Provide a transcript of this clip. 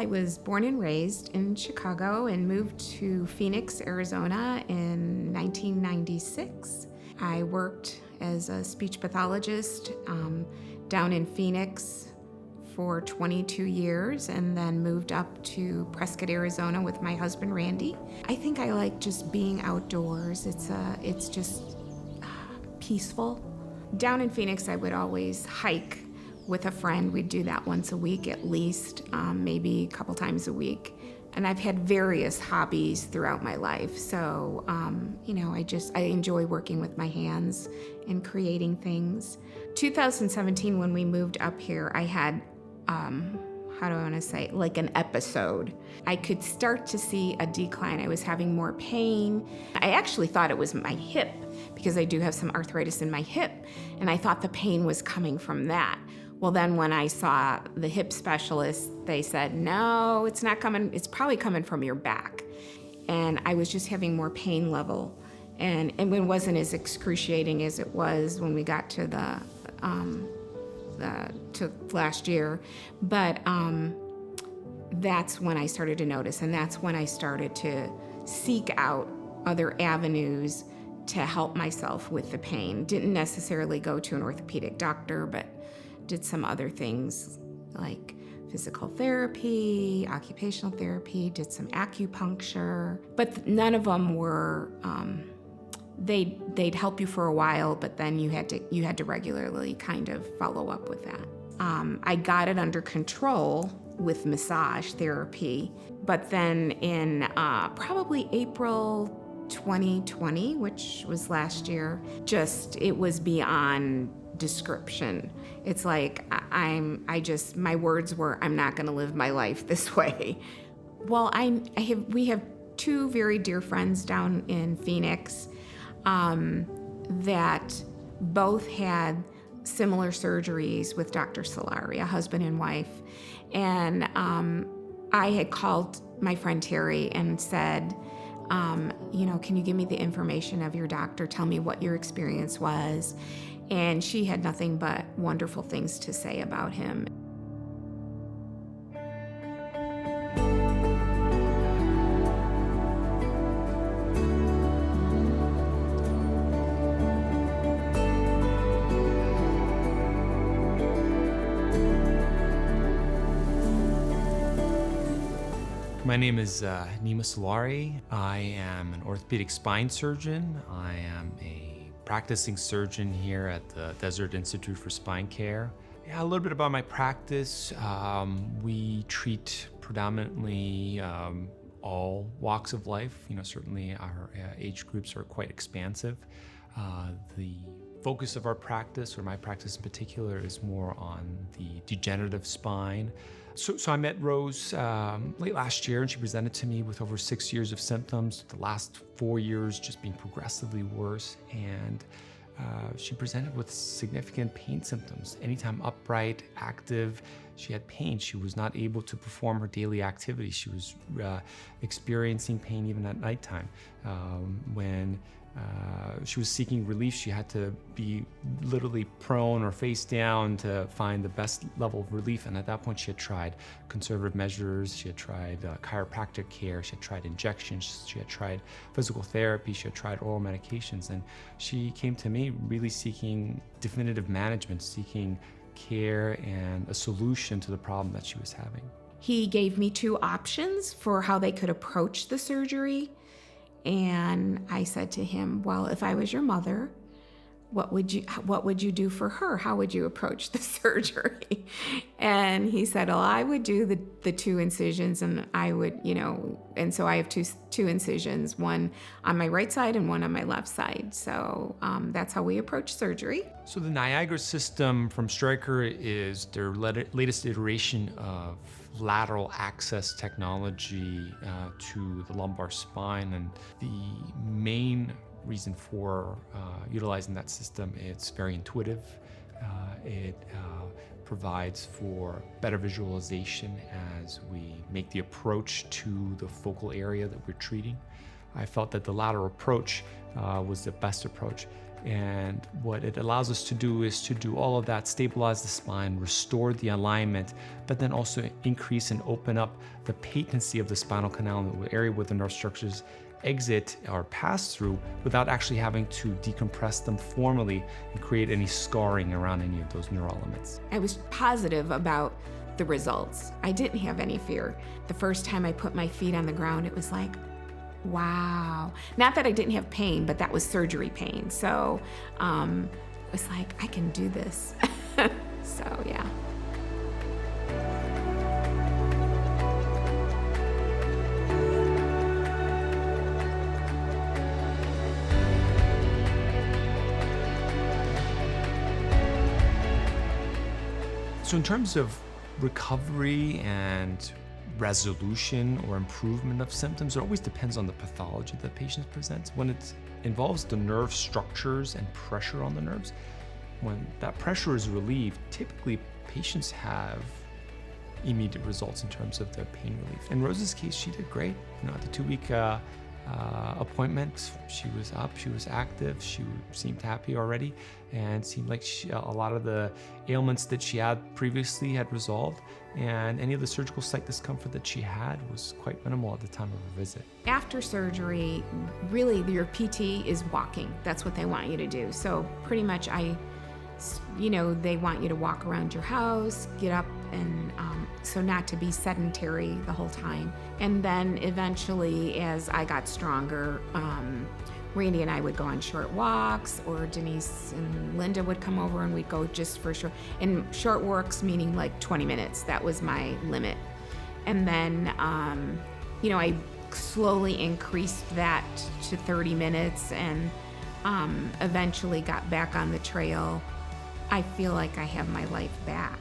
I was born and raised in Chicago and moved to Phoenix, Arizona in 1996. I worked as a speech pathologist down in Phoenix for 22 years and then moved up to Prescott, Arizona with my husband, Randy. I think I like just being outdoors. It's just peaceful. Down in Phoenix, I would always hike with a friend. We'd do that once a week at least, maybe a couple times a week. And I've had various hobbies throughout my life. So, I enjoy working with my hands and creating things. 2017, when we moved up here, I had, like an episode. I could start to see a decline. I was having more pain. I actually thought it was my hip because I do have some arthritis in my hip. And I thought the pain was coming from that. Well, then when I saw the hip specialist, they said, no, it's not coming. It's probably coming from your back. And I was just having more pain level. And it wasn't as excruciating as it was when we got to to last year. But that's when I started to notice. And that's when I started to seek out other avenues to help myself with the pain. Didn't necessarily go to an orthopedic doctor, but did some other things like physical therapy, occupational therapy, did some acupuncture, but none of them were, they'd help you for a while, but then you had to regularly kind of follow up with that. I got it under control with massage therapy, but then in probably April 2020, which was last year, it was beyond description. It's like my words were, I'm not gonna live my life this way. Well, we have two very dear friends down in Phoenix that both had similar surgeries with Dr. Salari, a husband and wife. And I had called my friend Terry and said, can you give me the information of your doctor? Tell me what your experience was. And she had nothing but wonderful things to say about him. My name is Nima Salari. I am an orthopedic spine surgeon. I am a practicing surgeon here at the Desert Institute for Spine Care. Yeah, a little bit about my practice. We treat predominantly all walks of life. Certainly our age groups are quite expansive. The focus of our practice, or my practice in particular, is more on the degenerative spine. So I met Rose late last year, and she presented to me with over 6 years of symptoms, the last 4 years just being progressively worse. And she presented with significant pain symptoms. Anytime upright, active, she had pain. She was not able to perform her daily activities. She was experiencing pain even at nighttime. When she was seeking relief, she had to be literally prone or face down to find the best level of relief. And at that point, she had tried conservative measures, she had tried chiropractic care, she had tried injections, she had tried physical therapy, she had tried oral medications. And she came to me really seeking definitive management, seeking care and a solution to the problem that she was having. He gave me two options for how they could approach the surgery. And I said to him, well, if I was your mother, what would you do for her? How would you approach the surgery? And he said, well, I would do the two incisions, and I would, and so I have two incisions, one on my right side and one on my left side. So that's how we approach surgery. So the Niagara system from Stryker is their latest iteration of lateral access technology to the lumbar spine. And the main reason for utilizing that system, it's very intuitive. It provides for better visualization as we make the approach to the focal area that we're treating. I felt that the lateral approach was the best approach. And what it allows us to do is to do all of that, stabilize the spine, restore the alignment, but then also increase and open up the patency of the spinal canal, the area where the nerve structures exit or pass through, without actually having to decompress them formally and create any scarring around any of those neural elements. I was positive about the results. I didn't have any fear. The first time I put my feet on the ground, it was like, wow. Not that I didn't have pain, but that was surgery pain. So it was like, I can do this. So yeah. So in terms of recovery and resolution or improvement of symptoms, it always depends on the pathology that the patient presents. When it involves the nerve structures and pressure on the nerves, when that pressure is relieved, typically patients have immediate results in terms of their pain relief. In Rose's case, she did great. At the 2-week appointment, she was up, she was active, she seemed happy already, and seemed like a lot of the ailments that she had previously had resolved, and any of the surgical site discomfort that she had was quite minimal at the time of her visit. After surgery, really your PT is walking. That's what they want you to do. So pretty much they want you to walk around your house, get up, and so not to be sedentary the whole time. And then eventually, as I got stronger, Randy and I would go on short walks, or Denise and Linda would come over and we'd go just for short, and short walks meaning like 20 minutes. That was my limit. And then, I slowly increased that to 30 minutes and eventually got back on the trail. I feel like I have my life back.